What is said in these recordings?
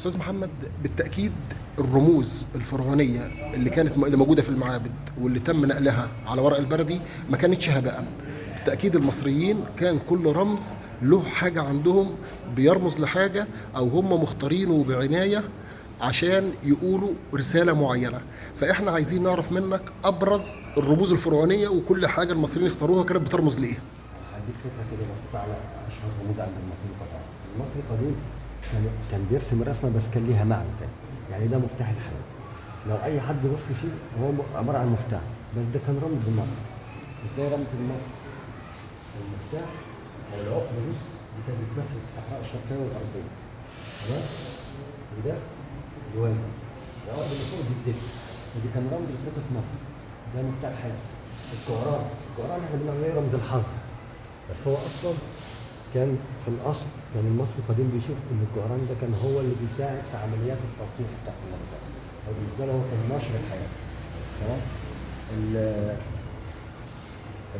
أستاذ محمد، بالتأكيد الرموز الفرعونية اللي موجودة في المعابد واللي تم نقلها على ورق البردي ما كانتش هباء. بالتأكيد المصريين كان كل رمز له حاجة عندهم بيرمز لحاجة، أو هم مختارينه بعناية عشان يقولوا رسالة معينة. فإحنا عايزين نعرف منك أبرز الرموز الفرعونية وكل حاجة المصريين اختاروها كانت بترمز لإيه. هديك فكره كده بسيطه على اشهر رموز عند المصري القديم. المصري القديم كان بيرسم الرسمه بس كان ليها معنى تاني، يعني ده مفتاح الحياه. لو اي حد بص فيه هو عباره عن مفتاح، بس ده كان رمز مصر. ازاي رمز مصر؟ المفتاح او العقده دي كانت بتمثل الصحراء الشرقيه والغربيه، تمام؟ وده الوالده، العقده اللي فوق دي الدلتا، ودي كان رمز لخطه مصر. ده مفتاح الحياه. الجعران احنا بنقول عليه رمز الحظ، بس هو اصلا كان في الاصل كان المصري القديم بيشوف ان الجعران ده كان هو اللي بيساعد في عمليات التلقيح بتاعت المنطقه، او بالنسبه له هو كان نشر الحياه. تمام.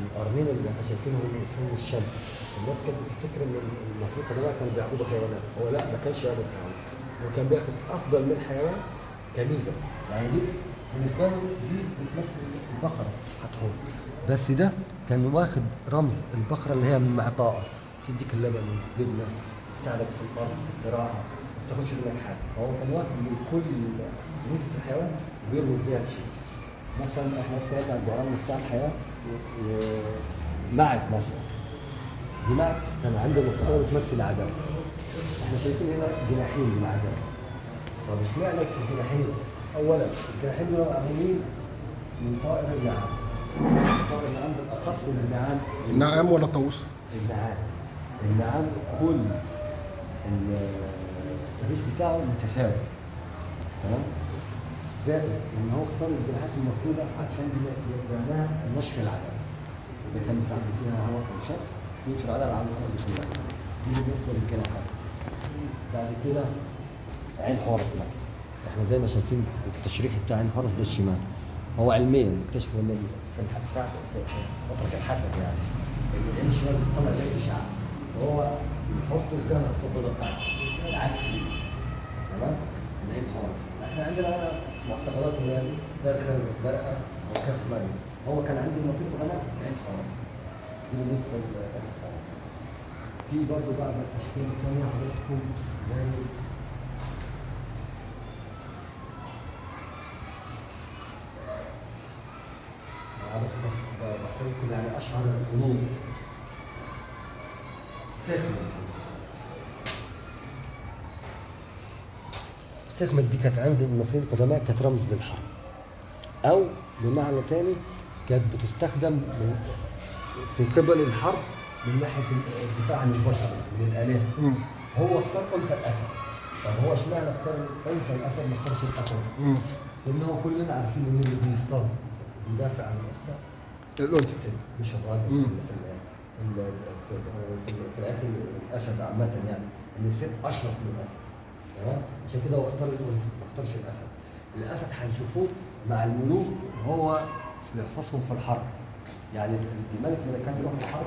القرنين اللي احنا شايفينهم من فوق الشمس، الناس كانت بتفتكر ان المصريين القدماء كانوا بيعبدوا حيوانات. هو لا، ما كانش يعبد حيوانات، هو كان بياخد افضل من الحيوان كميزه. يعني دي بالنسبه له دي بتمثل البقره هتحول، بس ده كان واخد رمز البقره اللي هي من معطاءه، تديك اللبن والجبنه، تساعدك في الارض في الزراعه، ما بتاخدش منك حاجه. فهو كان واخد من كل ميزه الحيوان وبيرمز ليها شيء. مثلا احنا اتكلمنا عن الجعران مفتاح الحياه ومعت مصر. دي معت كان عند المصريين بتمثل العداله. احنا شايفين هنا جناحين للعداله. طب اشمعنى الجناحين؟ اولا الجناحين دول معمولين من طائر النعام. طائر النعام بالاخص النعام. النعام ولا الطاووس؟ النعام كل الريش بتاعه متساوي، تمام؟ زائد ان هو اختار الجناحات المفروضه عشان دي معناها نشر العداله. اذا كان بتعمل فيها هواء او شمس ينشر العداله على الارض كلها. دي بالنسبه للجناحات. بعد كده عين حورس مثلا، احنا زي ما شايفين التشريح بتاع عين حورس ده الشمال. هو علميا اكتشفوا ان في ساعه في فتره الحسد يعني ان العين الشمال بتطلع زي الاشعاع، وهو بيحط الجهه السوداء بتاعته العكسي، تمام؟ العين حورس. احنا عندنا هنا معتقدات اللي هي زي الخنزه الزرقاء وكف مريم. هو كان عندي المفروض الغنم عين حورس. دي بالنسبه لعين حورس. في برضه بعض الاشكال الثانيه حضرتكم زي بس بختار لكم يعني اشهر الرموز. سخمة دي كانت عند المصريين القدماء كانت رمز للحرب، او بمعنى تاني كانت بتستخدم في قبل الحرب من ناحيه الدفاع عن البشر من الالهه. هو اختار انثى الاسد. طب هو اشمعنى اختار انثى الاسد ما اختارش الاسد؟ لان هو كلنا عارفين ان اللي بيصطاد بيدافع عن الاسد الأنثى مش الراجل. في الآيات الأسد عامة يعني إن الست أشرف من الأسد، تمام؟ عشان كده هو اختار الأنثى ما اختارش الأسد. الأسد هنشوفوه مع الملوك هو بيحفظهم في الحرب. يعني الملك لما كان يروح الحرب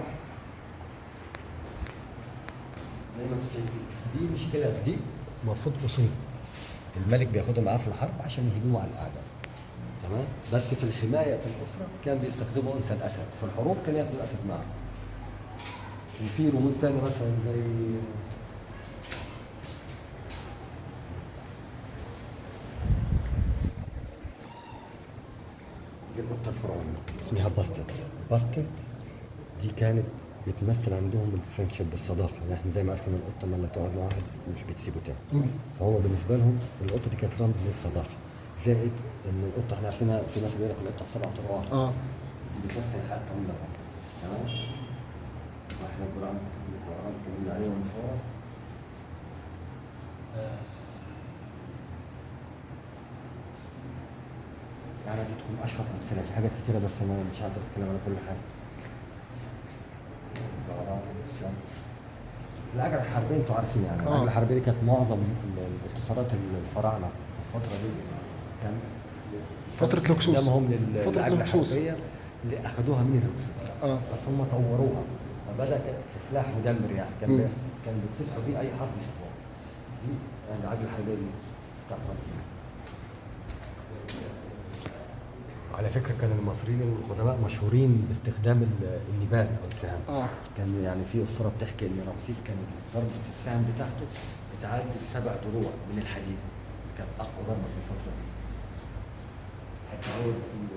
زي ما انتم شايفين دي مشكلة، دي المفروض أصول الملك بياخدها معاه في الحرب عشان يهجموا على الأعداء، تمام؟ بس في الحماية الأسرة كان بيستخدموا أنثى الأسد، في الحروب كان ياخدوا الأسد معه. وفي رموز تانية مثلا زي دي القطة الفرعونية اسمها باستد. دي كانت بتمثل عندهم الفرنشيب بالصداقة، يعني احنا زي ما عارفين القطة لما تقعد مع واحد مش بتسيبه تاني. فهم بالنسبة لهم القطة دي كانت رمز للصداقة. زائد ان القطة احنا عارفينها في ناس بيقول لك القطة بسبع ارواح. دي بتمثل حياتهم لهم، تمام؟ واحنا القرآن اتكلمنا عليه والحواس. يعني اديتكم اشهر امثله في حاجات كتيره، بس انا مش هقدر اتكلم على كل حاجه. الجعران، الشمس، العجله الحربيه انتوا عارفين يعني. العجله الحربيه دي كانت معظم انتصارات الفراعنه في الفتره دي كان فترة الهكسوس. فترة الهكسوس اللي اخذوها من الهكسوس. بس هم طوروها فبدا في سلاح مدمر يعني كان بيتسعوا بيه اي حرب يشوفوها. دي يعني العجل الحديدي بتاعت رمسيس. على فكره كان المصريين القدماء مشهورين باستخدام النبال او السهام. كان يعني في اسطوره بتحكي ان رمسيس كان ضربه السهم بتاعته بتعدي في 7 دروع من الحديد، كانت اقوى ضربه في الفتره دي. حتى هو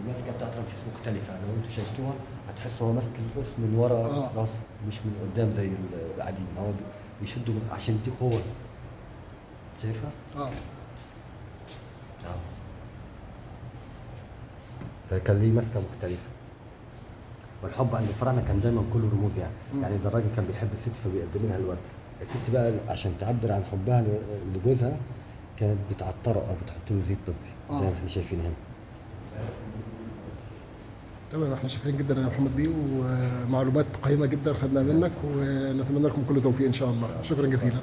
المسكه بتاعت رمسيس مختلفه، لو انتوا شايفتوها هتحسوا هو ماسك القوس من ورا راسه مش من قدام زي العاديين، هو بيشدوا عشان يديه قوه. شايفها؟ فكان ليه مسكه مختلفه. والحب عند الفراعنه كان دايما كله رموز يعني. يعني اذا الراجل كان بيحب الست فبيقدم لها الورد، الست بقى عشان تعبر عن حبها لجوزها كانت بتعطره او بتحط له زيت طبي زي ما احنا شايفين هنا. تمام، احنا شاكرين جدا يا محمد بيه، ومعلومات قيمه جدا خدناها منك، ونتمنى لكم كل توفيق ان شاء الله. شكرا جزيلا.